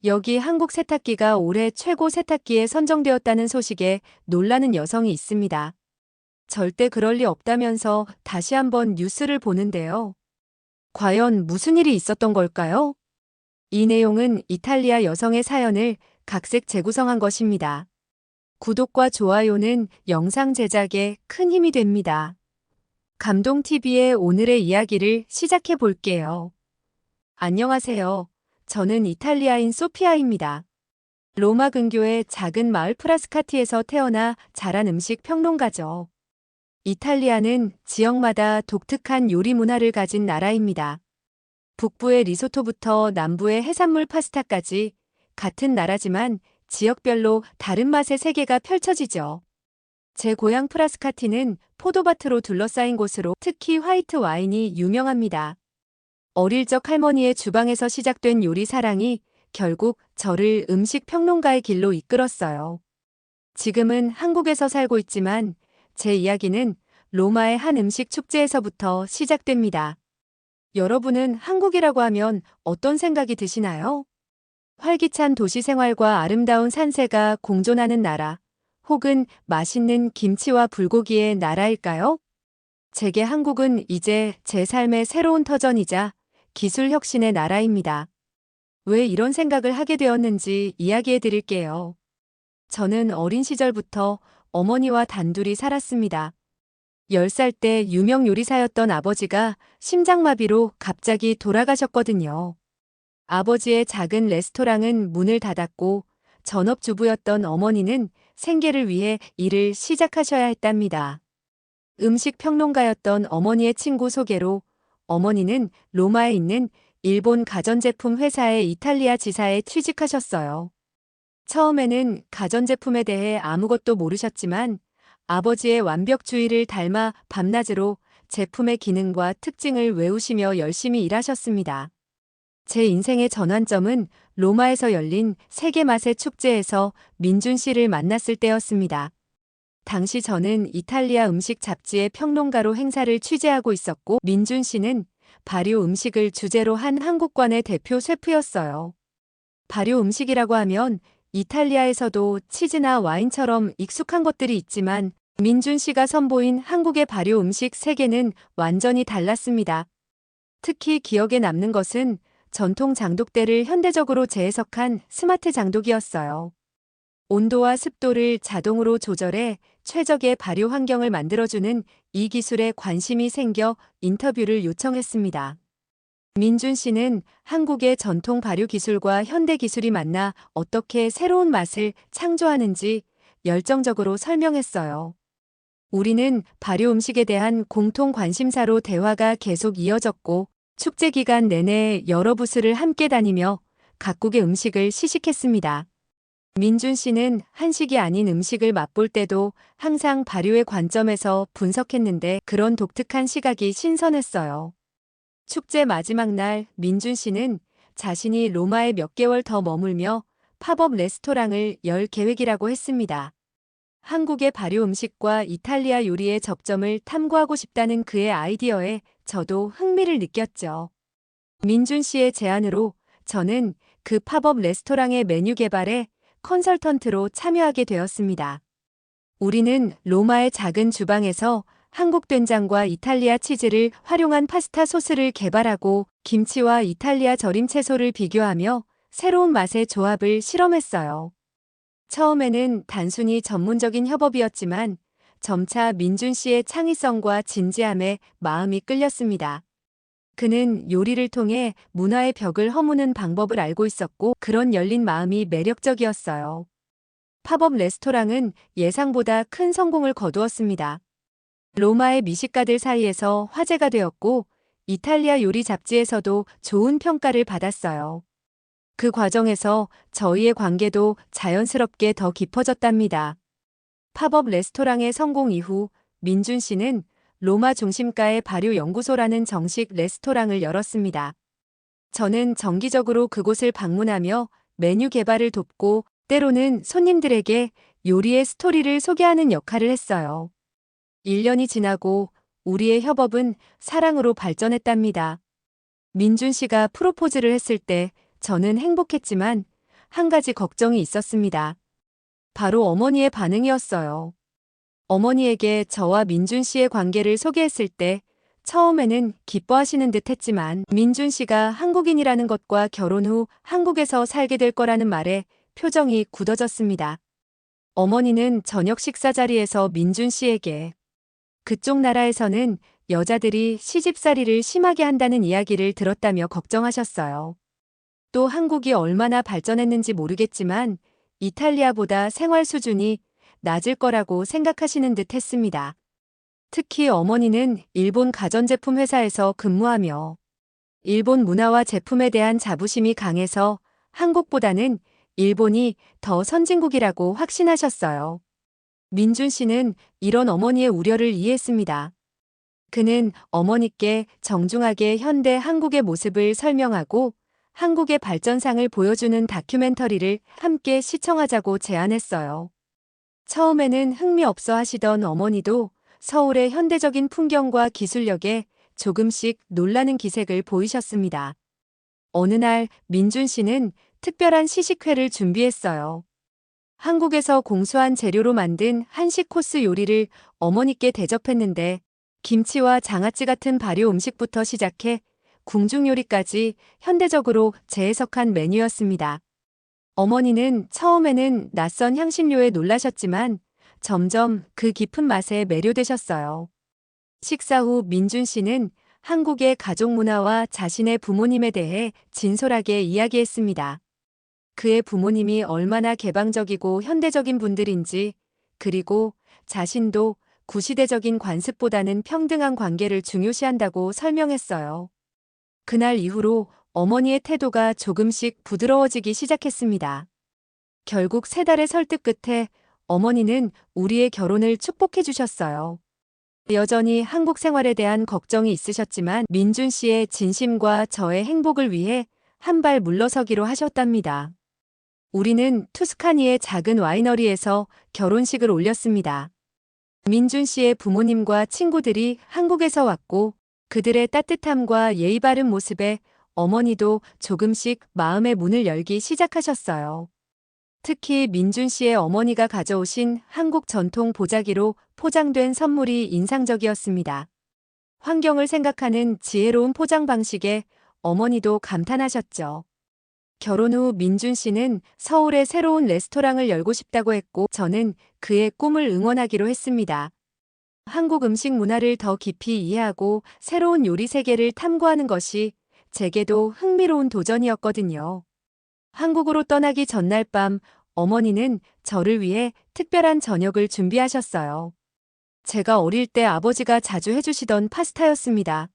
여기 한국 세탁기가 올해 최고 세탁기에 선정되었다는 소식에 놀라는 여성이 있습니다. 절대 그럴 리 없다면서 다시 한번 뉴스를 보는데요. 과연 무슨 일이 있었던 걸까요? 이 내용은 이탈리아 여성의 사연을 각색 재구성한 것입니다. 구독과 좋아요는 영상 제작에 큰 힘이 됩니다. 감동TV의 오늘의 이야기를 시작해 볼게요. 안녕하세요. 저는 이탈리아인 소피아입니다. 로마 근교의 작은 마을 프라스카티에서 태어나 자란 음식 평론가죠. 이탈리아는 지역마다 독특한 요리 문화를 가진 나라입니다. 북부의 리소토부터 남부의 해산물 파스타까지 같은 나라지만 지역별로 다른 맛의 세계가 펼쳐지죠. 제 고향 프라스카티는 포도밭으로 둘러싸인 곳으로 특히 화이트 와인이 유명합니다. 어릴 적 할머니의 주방에서 시작된 요리 사랑이 결국 저를 음식 평론가의 길로 이끌었어요. 지금은 한국에서 살고 있지만 제 이야기는 로마의 한 음식 축제에서부터 시작됩니다. 여러분은 한국이라고 하면 어떤 생각이 드시나요? 활기찬 도시 생활과 아름다운 산세가 공존하는 나라, 혹은 맛있는 김치와 불고기의 나라일까요? 제게 한국은 이제 제 삶의 새로운 터전이자 기술 혁신의 나라입니다. 왜 이런 생각을 하게 되었는지 이야기해 드릴게요. 저는 어린 시절부터 어머니와 단둘이 살았습니다. 10살 때 유명 요리사였던 아버지가 심장마비로 갑자기 돌아가셨거든요. 아버지의 작은 레스토랑은 문을 닫았고 전업주부였던 어머니는 생계를 위해 일을 시작하셔야 했답니다. 음식 평론가였던 어머니의 친구 소개로 어머니는 로마에 있는 일본 가전제품 회사의 이탈리아 지사에 취직하셨어요. 처음에는 가전제품에 대해 아무것도 모르셨지만 아버지의 완벽주의를 닮아 밤낮으로 제품의 기능과 특징을 외우시며 열심히 일하셨습니다. 제 인생의 전환점은 로마에서 열린 세계 맛의 축제에서 민준 씨를 만났을 때였습니다. 당시 저는 이탈리아 음식 잡지의 평론가로 행사를 취재하고 있었고 민준 씨는 발효 음식을 주제로 한 한국관의 대표 셰프였어요. 발효 음식이라고 하면 이탈리아에서도 치즈나 와인처럼 익숙한 것들이 있지만 민준 씨가 선보인 한국의 발효 음식 세계는 완전히 달랐습니다. 특히 기억에 남는 것은 전통 장독대를 현대적으로 재해석한 스마트 장독이었어요. 온도와 습도를 자동으로 조절해 최적의 발효 환경을 만들어주는 이 기술에 관심이 생겨 인터뷰를 요청했습니다. 민준 씨는 한국의 전통 발효 기술과 현대 기술이 만나 어떻게 새로운 맛을 창조하는지 열정적으로 설명했어요. 우리는 발효 음식에 대한 공통 관심사로 대화가 계속 이어졌고 축제 기간 내내 여러 부스를 함께 다니며 각국의 음식을 시식했습니다. 민준 씨는 한식이 아닌 음식을 맛볼 때도 항상 발효의 관점에서 분석했는데 그런 독특한 시각이 신선했어요. 축제 마지막 날 민준 씨는 자신이 로마에 몇 개월 더 머물며 팝업 레스토랑을 열 계획이라고 했습니다. 한국의 발효 음식과 이탈리아 요리의 접점을 탐구하고 싶다는 그의 아이디어에 저도 흥미를 느꼈죠. 민준 씨의 제안으로 저는 그 팝업 레스토랑의 메뉴 개발에 컨설턴트로 참여하게 되었습니다. 우리는 로마의 작은 주방에서 한국 된장과 이탈리아 치즈를 활용한 파스타 소스를 개발하고 김치와 이탈리아 절임 채소를 비교하며 새로운 맛의 조합을 실험했어요. 처음에는 단순히 전문적인 협업이었지만 점차 민준 씨의 창의성과 진지함에 마음이 끌렸습니다. 그는 요리를 통해 문화의 벽을 허무는 방법을 알고 있었고 그런 열린 마음이 매력적이었어요. 팝업 레스토랑은 예상보다 큰 성공을 거두었습니다. 로마의 미식가들 사이에서 화제가 되었고 이탈리아 요리 잡지에서도 좋은 평가를 받았어요. 그 과정에서 저희의 관계도 자연스럽게 더 깊어졌답니다. 팝업 레스토랑의 성공 이후 민준 씨는 로마 중심가의 발효 연구소라는 정식 레스토랑을 열었습니다. 저는 정기적으로 그곳을 방문하며 메뉴 개발을 돕고 때로는 손님들에게 요리의 스토리를 소개하는 역할을 했어요. 1년이 지나고 우리의 협업은 사랑으로 발전했답니다. 민준 씨가 프로포즈를 했을 때 저는 행복했지만 한 가지 걱정이 있었습니다. 바로 어머니의 반응이었어요. 어머니에게 저와 민준 씨의 관계를 소개했을 때 처음에는 기뻐하시는 듯 했지만 민준 씨가 한국인이라는 것과 결혼 후 한국에서 살게 될 거라는 말에 표정이 굳어졌습니다. 어머니는 저녁 식사 자리에서 민준 씨에게 그쪽 나라에서는 여자들이 시집살이를 심하게 한다는 이야기를 들었다며 걱정하셨어요. 또 한국이 얼마나 발전했는지 모르겠지만 이탈리아보다 생활 수준이 낮을 거라고 생각하시는 듯 했습니다. 특히 어머니는 일본 가전제품 회사에서 근무하며 일본 문화와 제품에 대한 자부심이 강해서 한국보다는 일본이 더 선진국이라고 확신하셨어요. 민준 씨는 이런 어머니의 우려를 이해했습니다. 그는 어머니께 정중하게 현대 한국의 모습을 설명하고 한국의 발전상을 보여주는 다큐멘터리를 함께 시청하자고 제안했어요. 처음에는 흥미없어 하시던 어머니도 서울의 현대적인 풍경과 기술력에 조금씩 놀라는 기색을 보이셨습니다. 어느 날 민준 씨는 특별한 시식회를 준비했어요. 한국에서 공수한 재료로 만든 한식 코스 요리를 어머니께 대접했는데 김치와 장아찌 같은 발효 음식부터 시작해 궁중 요리까지 현대적으로 재해석한 메뉴였습니다. 어머니는 처음에는 낯선 향신료에 놀라셨지만 점점 그 깊은 맛에 매료되셨어요. 식사 후 민준 씨는 한국의 가족 문화와 자신의 부모님에 대해 진솔하게 이야기했습니다. 그의 부모님이 얼마나 개방적이고 현대적인 분들인지, 그리고 자신도 구시대적인 관습보다는 평등한 관계를 중요시한다고 설명했어요. 그날 이후로 어머니의 태도가 조금씩 부드러워지기 시작했습니다. 결국 3달의 설득 끝에 어머니는 우리의 결혼을 축복해 주셨어요. 여전히 한국 생활에 대한 걱정이 있으셨지만 민준 씨의 진심과 저의 행복을 위해 한 발 물러서기로 하셨답니다. 우리는 투스카니의 작은 와이너리에서 결혼식을 올렸습니다. 민준 씨의 부모님과 친구들이 한국에서 왔고 그들의 따뜻함과 예의 바른 모습에 어머니도 조금씩 마음의 문을 열기 시작하셨어요. 특히 민준 씨의 어머니가 가져오신 한국 전통 보자기로 포장된 선물이 인상적이었습니다. 환경을 생각하는 지혜로운 포장 방식에 어머니도 감탄하셨죠. 결혼 후 민준 씨는 서울에 새로운 레스토랑을 열고 싶다고 했고 저는 그의 꿈을 응원하기로 했습니다. 한국 음식 문화를 더 깊이 이해하고 새로운 요리 세계를 탐구하는 것이 제게도 흥미로운 도전이었거든요. 한국으로 떠나기 전날 밤 어머니는 저를 위해 특별한 저녁을 준비하셨어요. 제가 어릴 때 아버지가 자주 해주시던 파스타였습니다.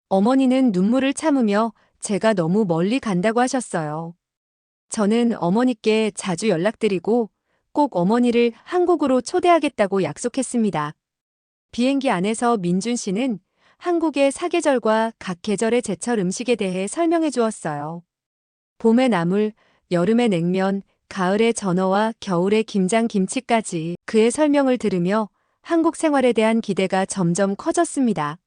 어머니는 눈물을 참으며 제가 너무 멀리 간다고 하셨어요. 저는 어머니께 자주 연락드리고 꼭 어머니를 한국으로 초대하겠다고 약속했습니다. 비행기 안에서 민준 씨는 한국의 사계절과 각 계절의 제철 음식에 대해 설명해 주었어요. 봄의 나물, 여름의 냉면, 가을의 전어와 겨울의 김장 김치까지 그의 설명을 들으며 한국 생활에 대한 기대가 점점 커졌습니다.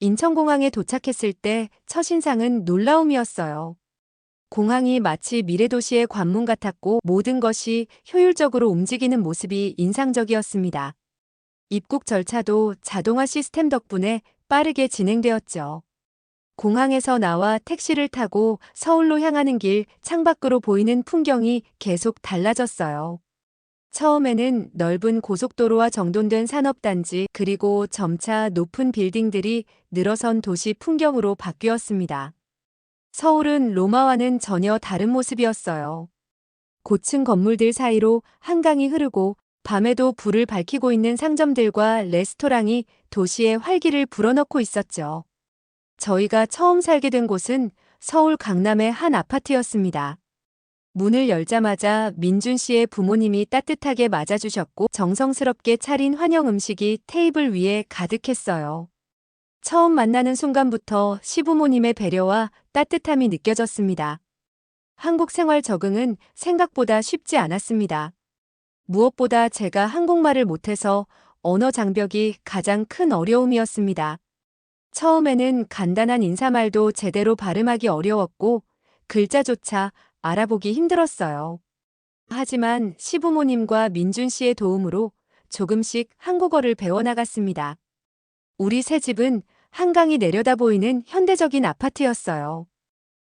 인천공항에 도착했을 때 첫인상은 놀라움이었어요. 공항이 마치 미래도시의 관문 같았고 모든 것이 효율적으로 움직이는 모습이 인상적이었습니다. 입국 절차도 자동화 시스템 덕분에 빠르게 진행되었죠. 공항에서 나와 택시를 타고 서울로 향하는 길 창밖으로 보이는 풍경이 계속 달라졌어요. 처음에는 넓은 고속도로와 정돈된 산업단지 그리고 점차 높은 빌딩들이 늘어선 도시 풍경으로 바뀌었습니다. 서울은 로마와는 전혀 다른 모습이었어요. 고층 건물들 사이로 한강이 흐르고 밤에도 불을 밝히고 있는 상점들과 레스토랑이 도시의 활기를 불어넣고 있었죠. 저희가 처음 살게 된 곳은 서울 강남의 한 아파트였습니다. 문을 열자마자 민준 씨의 부모님이 따뜻하게 맞아주셨고 정성스럽게 차린 환영 음식이 테이블 위에 가득했어요. 처음 만나는 순간부터 시부모님의 배려와 따뜻함이 느껴졌습니다. 한국 생활 적응은 생각보다 쉽지 않았습니다. 무엇보다 제가 한국말을 못해서 언어 장벽이 가장 큰 어려움이었습니다. 처음에는 간단한 인사말도 제대로 발음하기 어려웠고 글자조차 알아보기 힘들었어요. 하지만 시부모님과 민준 씨의 도움으로 조금씩 한국어를 배워나갔습니다. 우리 새 집은 한강이 내려다 보이는 현대적인 아파트였어요.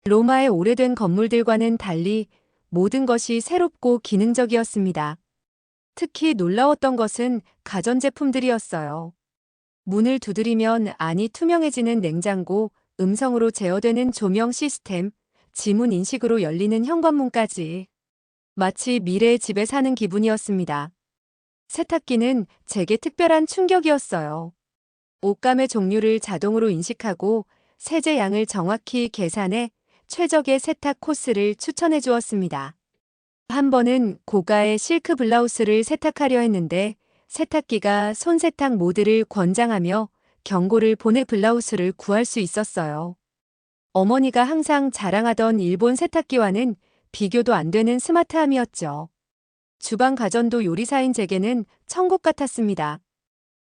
로마의 오래된 건물들과는 달리 모든 것이 새롭고 기능적이었습니다. 특히 놀라웠던 것은 가전제품들이었어요. 문을 두드리면 안이 투명해지는 냉장고, 음성으로 제어되는 조명 시스템, 지문 인식으로 열리는 현관문까지. 마치 미래의 집에 사는 기분이었습니다. 세탁기는 제게 특별한 충격이었어요. 옷감의 종류를 자동으로 인식하고 세제 양을 정확히 계산해 최적의 세탁 코스를 추천해 주었습니다. 한 번은 고가의 실크 블라우스를 세탁하려 했는데 세탁기가 손세탁 모드를 권장하며 경고를 보내 블라우스를 구할 수 있었어요. 어머니가 항상 자랑하던 일본 세탁기와는 비교도 안 되는 스마트함이었죠. 주방 가전도 요리사인 제게는 천국 같았습니다.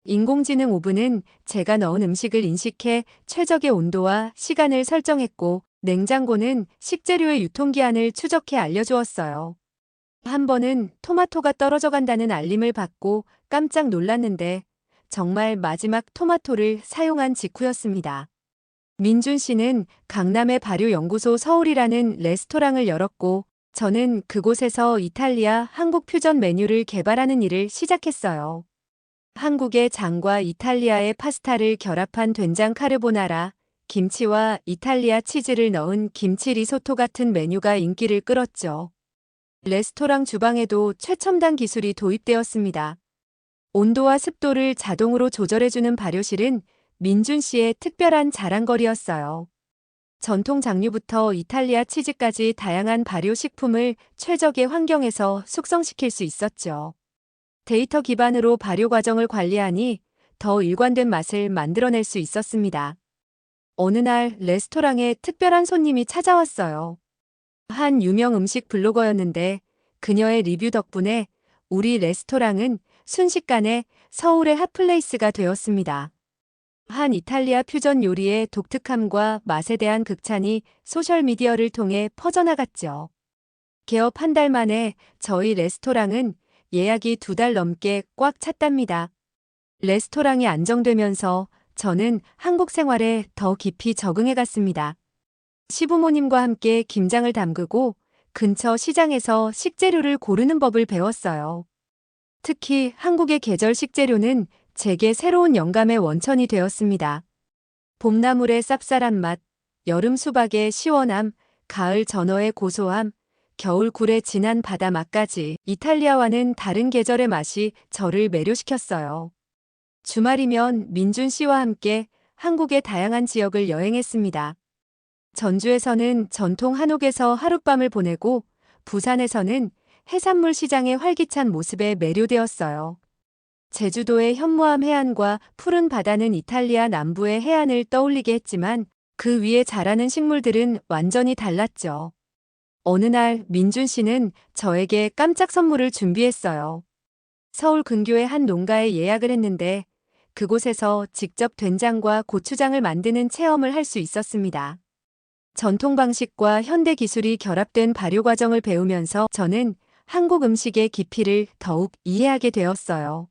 인공지능 오븐은 제가 넣은 음식을 인식해 최적의 온도와 시간을 설정했고, 냉장고는 식재료의 유통기한을 추적해 알려주었어요. 한 번은 토마토가 떨어져 간다는 알림을 받고 깜짝 놀랐는데 정말 마지막 토마토를 사용한 직후였습니다. 민준 씨는 강남의 발효연구소 서울이라는 레스토랑을 열었고 저는 그곳에서 이탈리아 한국 퓨전 메뉴를 개발하는 일을 시작했어요. 한국의 장과 이탈리아의 파스타를 결합한 된장 카르보나라, 김치와 이탈리아 치즈를 넣은 김치 리소토 같은 메뉴가 인기를 끌었죠. 레스토랑 주방에도 최첨단 기술이 도입되었습니다. 온도와 습도를 자동으로 조절해주는 발효실은 민준 씨의 특별한 자랑거리였어요. 전통 장류부터 이탈리아 치즈까지 다양한 발효 식품을 최적의 환경에서 숙성시킬 수 있었죠. 데이터 기반으로 발효 과정을 관리하니 더 일관된 맛을 만들어낼 수 있었습니다. 어느 날 레스토랑에 특별한 손님이 찾아왔어요. 한 유명 음식 블로거였는데 그녀의 리뷰 덕분에 우리 레스토랑은 순식간에 서울의 핫플레이스가 되었습니다. 한 이탈리아 퓨전 요리의 독특함과 맛에 대한 극찬이 소셜미디어를 통해 퍼져나갔죠. 개업 한 달 만에 저희 레스토랑은 예약이 2달 넘게 꽉 찼답니다. 레스토랑이 안정되면서 저는 한국 생활에 더 깊이 적응해 갔습니다. 시부모님과 함께 김장을 담그고 근처 시장에서 식재료를 고르는 법을 배웠어요. 특히 한국의 계절 식재료는 제게 새로운 영감의 원천이 되었습니다. 봄나물의 쌉쌀한 맛, 여름 수박의 시원함, 가을 전어의 고소함, 겨울 굴의 진한 바다 맛까지 이탈리아와는 다른 계절의 맛이 저를 매료시켰어요. 주말이면 민준 씨와 함께 한국의 다양한 지역을 여행했습니다. 전주에서는 전통 한옥에서 하룻밤을 보내고 부산에서는 해산물 시장의 활기찬 모습에 매료되었어요. 제주도의 현무암 해안과 푸른 바다는 이탈리아 남부의 해안을 떠올리게 했지만 그 위에 자라는 식물들은 완전히 달랐죠. 어느 날 민준 씨는 저에게 깜짝 선물을 준비했어요. 서울 근교의 한 농가에 예약을 했는데 그곳에서 직접 된장과 고추장을 만드는 체험을 할 수 있었습니다. 전통 방식과 현대 기술이 결합된 발효 과정을 배우면서 저는 한국 음식의 깊이를 더욱 이해하게 되었어요.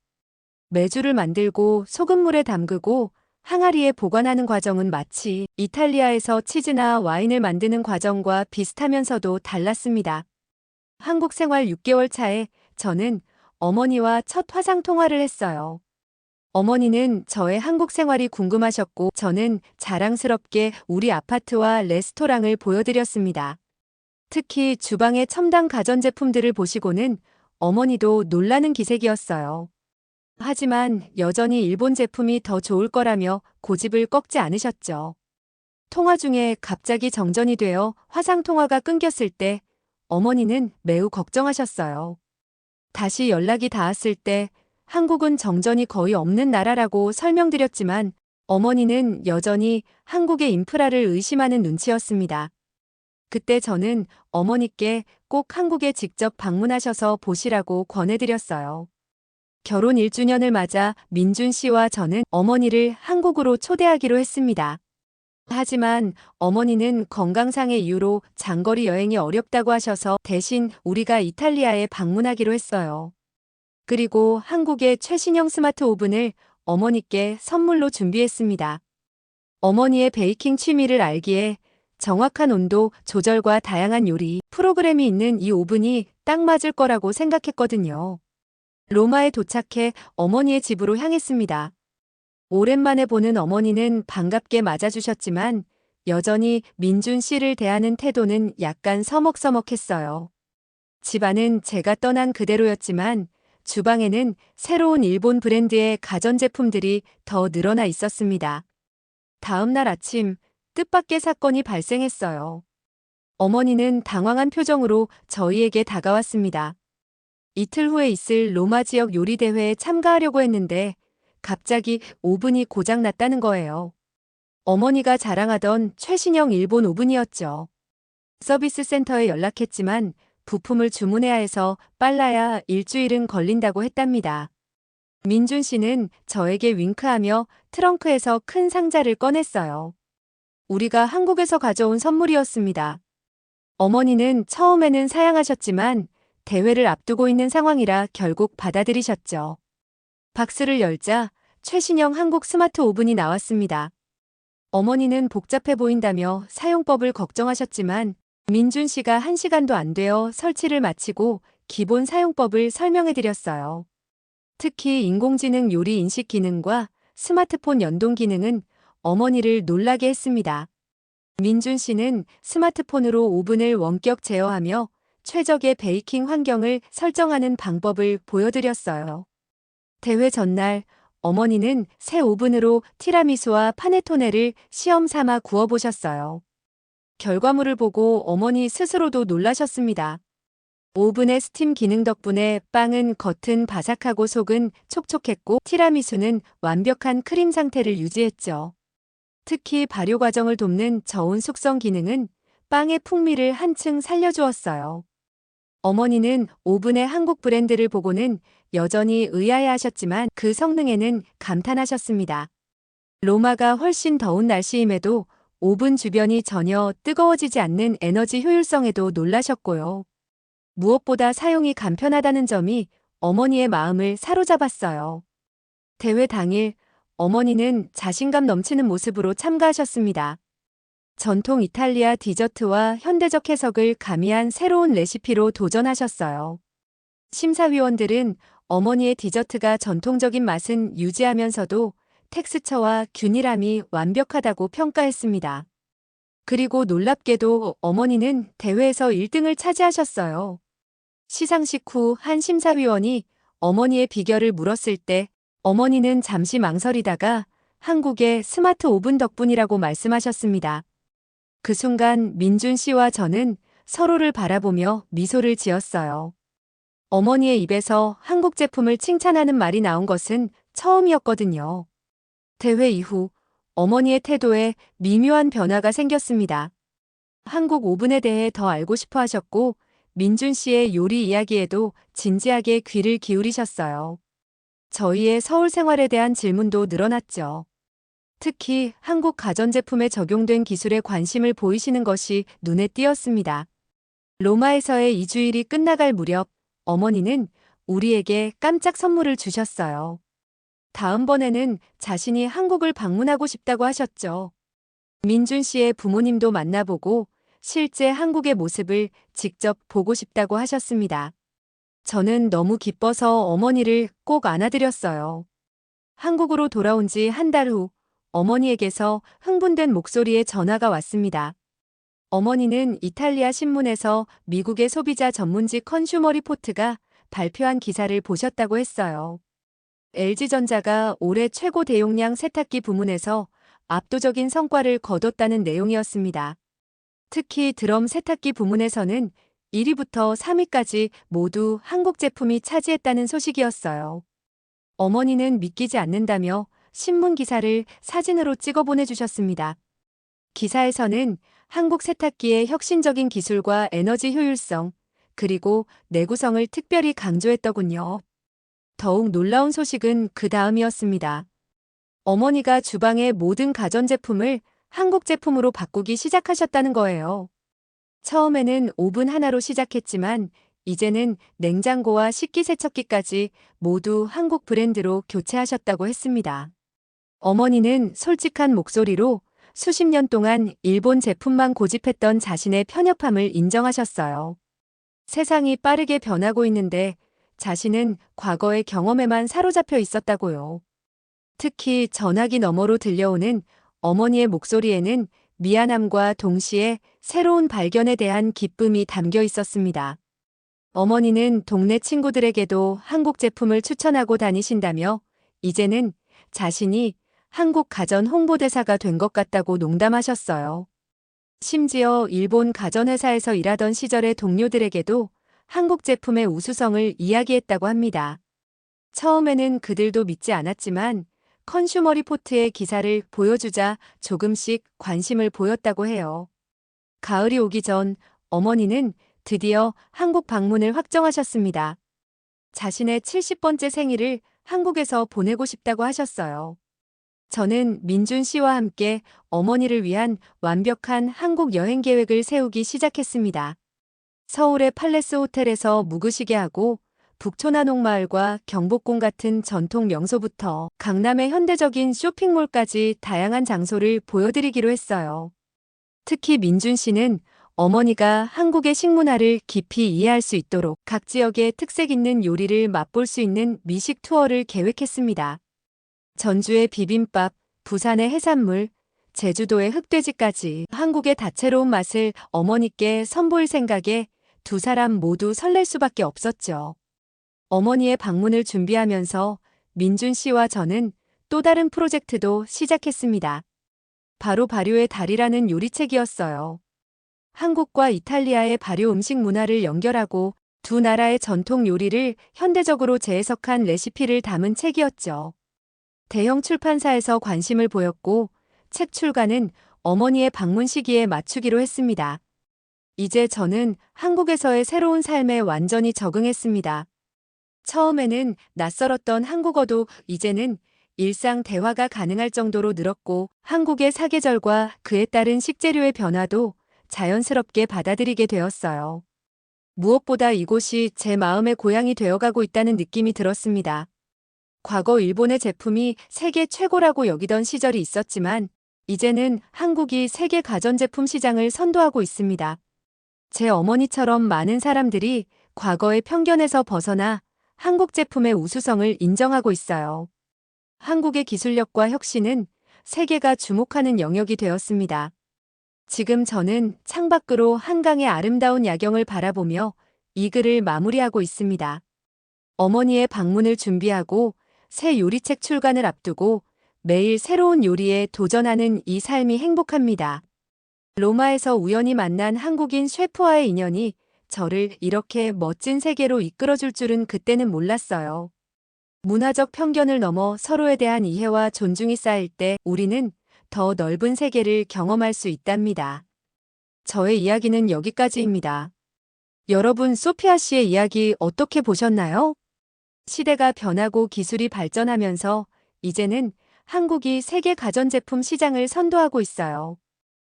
메주를 만들고 소금물에 담그고 항아리에 보관하는 과정은 마치 이탈리아에서 치즈나 와인을 만드는 과정과 비슷하면서도 달랐습니다. 한국 생활 6개월 차에 저는 어머니와 첫 화상 통화를 했어요. 어머니는 저의 한국 생활이 궁금하셨고 저는 자랑스럽게 우리 아파트와 레스토랑을 보여드렸습니다. 특히 주방의 첨단 가전제품들을 보시고는 어머니도 놀라는 기색이었어요. 하지만 여전히 일본 제품이 더 좋을 거라며 고집을 꺾지 않으셨죠. 통화 중에 갑자기 정전이 되어 화상통화가 끊겼을 때 어머니는 매우 걱정하셨어요. 다시 연락이 닿았을 때 한국은 정전이 거의 없는 나라라고 설명드렸지만 어머니는 여전히 한국의 인프라를 의심하는 눈치였습니다. 그때 저는 어머니께 꼭 한국에 직접 방문하셔서 보시라고 권해드렸어요. 결혼 1주년을 맞아 민준 씨와 저는 어머니를 한국으로 초대하기로 했습니다. 하지만 어머니는 건강상의 이유로 장거리 여행이 어렵다고 하셔서 대신 우리가 이탈리아에 방문하기로 했어요. 그리고 한국의 최신형 스마트 오븐을 어머니께 선물로 준비했습니다. 어머니의 베이킹 취미를 알기에 정확한 온도 조절과 다양한 요리 프로그램이 있는 이 오븐이 딱 맞을 거라고 생각했거든요. 로마에 도착해 어머니의 집으로 향했습니다. 오랜만에 보는 어머니는 반갑게 맞아주셨지만 여전히 민준 씨를 대하는 태도는 약간 서먹서먹했어요. 집안은 제가 떠난 그대로였지만 주방에는 새로운 일본 브랜드의 가전제품들이 더 늘어나 있었습니다. 다음 날 아침 뜻밖의 사건이 발생했어요. 어머니는 당황한 표정으로 저희에게 다가왔습니다. 이틀 후에 있을 로마 지역 요리 대회에 참가하려고 했는데 갑자기 오븐이 고장났다는 거예요. 어머니가 자랑하던 최신형 일본 오븐이었죠. 서비스 센터에 연락했지만 부품을 주문해야 해서 빨라야 일주일은 걸린다고 했답니다. 민준 씨는 저에게 윙크하며 트렁크에서 큰 상자를 꺼냈어요. 우리가 한국에서 가져온 선물이었습니다. 어머니는 처음에는 사양하셨지만 대회를 앞두고 있는 상황이라 결국 받아들이셨죠. 박스를 열자 최신형 한국 스마트 오븐이 나왔습니다. 어머니는 복잡해 보인다며 사용법을 걱정하셨지만 민준 씨가 1시간도 안 되어 설치를 마치고 기본 사용법을 설명해드렸어요. 특히 인공지능 요리 인식 기능과 스마트폰 연동 기능은 어머니를 놀라게 했습니다. 민준 씨는 스마트폰으로 오븐을 원격 제어하며 최적의 베이킹 환경을 설정하는 방법을 보여드렸어요. 대회 전날 어머니는 새 오븐으로 티라미수와 파네토네를 시험 삼아 구워보셨어요. 결과물을 보고 어머니 스스로도 놀라셨습니다. 오븐의 스팀 기능 덕분에 빵은 겉은 바삭하고 속은 촉촉했고 티라미수는 완벽한 크림 상태를 유지했죠. 특히 발효 과정을 돕는 저온 숙성 기능은 빵의 풍미를 한층 살려주었어요. 어머니는 오븐의 한국 브랜드를 보고는 여전히 의아해하셨지만 그 성능에는 감탄하셨습니다. 로마가 훨씬 더운 날씨임에도 오븐 주변이 전혀 뜨거워지지 않는 에너지 효율성에도 놀라셨고요. 무엇보다 사용이 간편하다는 점이 어머니의 마음을 사로잡았어요. 대회 당일 어머니는 자신감 넘치는 모습으로 참가하셨습니다. 전통 이탈리아 디저트와 현대적 해석을 가미한 새로운 레시피로 도전하셨어요. 심사위원들은 어머니의 디저트가 전통적인 맛은 유지하면서도 텍스처와 균일함이 완벽하다고 평가했습니다. 그리고 놀랍게도 어머니는 대회에서 1등을 차지하셨어요. 시상식 후 한 심사위원이 어머니의 비결을 물었을 때 어머니는 잠시 망설이다가 한국의 스마트 오븐 덕분이라고 말씀하셨습니다. 그 순간 민준 씨와 저는 서로를 바라보며 미소를 지었어요. 어머니의 입에서 한국 제품을 칭찬하는 말이 나온 것은 처음이었거든요. 대회 이후 어머니의 태도에 미묘한 변화가 생겼습니다. 한국 오븐에 대해 더 알고 싶어 하셨고 민준 씨의 요리 이야기에도 진지하게 귀를 기울이셨어요. 저희의 서울 생활에 대한 질문도 늘어났죠. 특히 한국 가전제품에 적용된 기술에 관심을 보이시는 것이 눈에 띄었습니다. 로마에서의 2주일이 끝나갈 무렵 어머니는 우리에게 깜짝 선물을 주셨어요. 다음번에는 자신이 한국을 방문하고 싶다고 하셨죠. 민준 씨의 부모님도 만나보고 실제 한국의 모습을 직접 보고 싶다고 하셨습니다. 저는 너무 기뻐서 어머니를 꼭 안아드렸어요. 한국으로 돌아온 지 한 달 후 어머니에게서 흥분된 목소리의 전화가 왔습니다. 어머니는 이탈리아 신문에서 미국의 소비자 전문지 컨슈머 리포트가 발표한 기사를 보셨다고 했어요. LG전자가 올해 최고 대용량 세탁기 부문에서 압도적인 성과를 거뒀다는 내용이었습니다. 특히 드럼 세탁기 부문에서는 1위부터 3위까지 모두 한국 제품이 차지했다는 소식이었어요. 어머니는 믿기지 않는다며 신문 기사를 사진으로 찍어 보내주셨습니다. 기사에서는 한국 세탁기의 혁신적인 기술과 에너지 효율성, 그리고 내구성을 특별히 강조했더군요. 더욱 놀라운 소식은 그 다음이었습니다. 어머니가 주방의 모든 가전제품을 한국 제품으로 바꾸기 시작하셨다는 거예요. 처음에는 오븐 하나로 시작했지만 이제는 냉장고와 식기세척기까지 모두 한국 브랜드로 교체하셨다고 했습니다. 어머니는 솔직한 목소리로 수십 년 동안 일본 제품만 고집했던 자신의 편협함을 인정하셨어요. 세상이 빠르게 변하고 있는데 자신은 과거의 경험에만 사로잡혀 있었다고요. 특히 전화기 너머로 들려오는 어머니의 목소리에는 미안함과 동시에 새로운 발견에 대한 기쁨이 담겨 있었습니다. 어머니는 동네 친구들에게도 한국 제품을 추천하고 다니신다며 이제는 자신이 한국 가전 홍보대사가 된 것 같다고 농담하셨어요. 심지어 일본 가전회사에서 일하던 시절의 동료들에게도 한국 제품의 우수성을 이야기했다고 합니다. 처음에는 그들도 믿지 않았지만 컨슈머 리포트의 기사를 보여주자 조금씩 관심을 보였다고 해요. 가을이 오기 전 어머니는 드디어 한국 방문을 확정하셨습니다. 자신의 70번째 생일을 한국에서 보내고 싶다고 하셨어요. 저는 민준 씨와 함께 어머니를 위한 완벽한 한국 여행 계획을 세우기 시작했습니다. 서울의 팔레스 호텔에서 묵으시게 하고 북촌한옥마을과 경복궁 같은 전통 명소부터 강남의 현대적인 쇼핑몰까지 다양한 장소를 보여드리기로 했어요. 특히 민준 씨는 어머니가 한국의 식문화를 깊이 이해할 수 있도록 각 지역의 특색 있는 요리를 맛볼 수 있는 미식 투어를 계획했습니다. 전주의 비빔밥, 부산의 해산물, 제주도의 흑돼지까지 한국의 다채로운 맛을 어머니께 선보일 생각에 두 사람 모두 설렐 수밖에 없었죠. 어머니의 방문을 준비하면서 민준 씨와 저는 또 다른 프로젝트도 시작했습니다. 바로 발효의 달이라는 요리책이었어요. 한국과 이탈리아의 발효 음식 문화를 연결하고 두 나라의 전통 요리를 현대적으로 재해석한 레시피를 담은 책이었죠. 대형 출판사에서 관심을 보였고 책 출간은 어머니의 방문 시기에 맞추기로 했습니다. 이제 저는 한국에서의 새로운 삶에 완전히 적응했습니다. 처음에는 낯설었던 한국어도 이제는 일상 대화가 가능할 정도로 늘었고 한국의 사계절과 그에 따른 식재료의 변화도 자연스럽게 받아들이게 되었어요. 무엇보다 이곳이 제 마음의 고향이 되어가고 있다는 느낌이 들었습니다. 과거 일본의 제품이 세계 최고라고 여기던 시절이 있었지만 이제는 한국이 세계 가전제품 시장을 선도하고 있습니다. 제 어머니처럼 많은 사람들이 과거의 편견에서 벗어나 한국 제품의 우수성을 인정하고 있어요. 한국의 기술력과 혁신은 세계가 주목하는 영역이 되었습니다. 지금 저는 창밖으로 한강의 아름다운 야경을 바라보며 이 글을 마무리하고 있습니다. 어머니의 방문을 준비하고 새 요리책 출간을 앞두고 매일 새로운 요리에 도전하는 이 삶이 행복합니다. 로마에서 우연히 만난 한국인 셰프와의 인연이 저를 이렇게 멋진 세계로 이끌어줄 줄은 그때는 몰랐어요. 문화적 편견을 넘어 서로에 대한 이해와 존중이 쌓일 때 우리는 더 넓은 세계를 경험할 수 있답니다. 저의 이야기는 여기까지입니다. 여러분, 소피아 씨의 이야기 어떻게 보셨나요? 시대가 변하고 기술이 발전하면서 이제는 한국이 세계 가전제품 시장을 선도하고 있어요.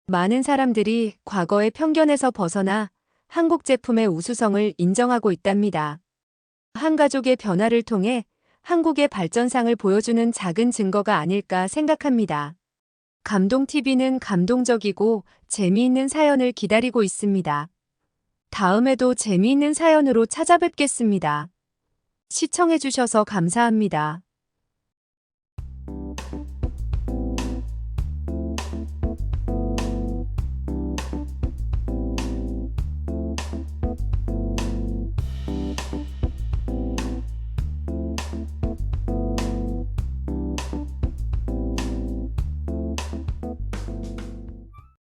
많은 사람들이 과거의 편견에서 벗어나 한국 제품의 우수성을 인정하고 있답니다. 한 가족의 변화를 통해 한국의 발전상을 보여주는 작은 증거가 아닐까 생각합니다. 감동TV는 감동적이고 재미있는 사연을 기다리고 있습니다. 다음에도 재미있는 사연으로 찾아뵙겠습니다. 시청해주셔서 감사합니다.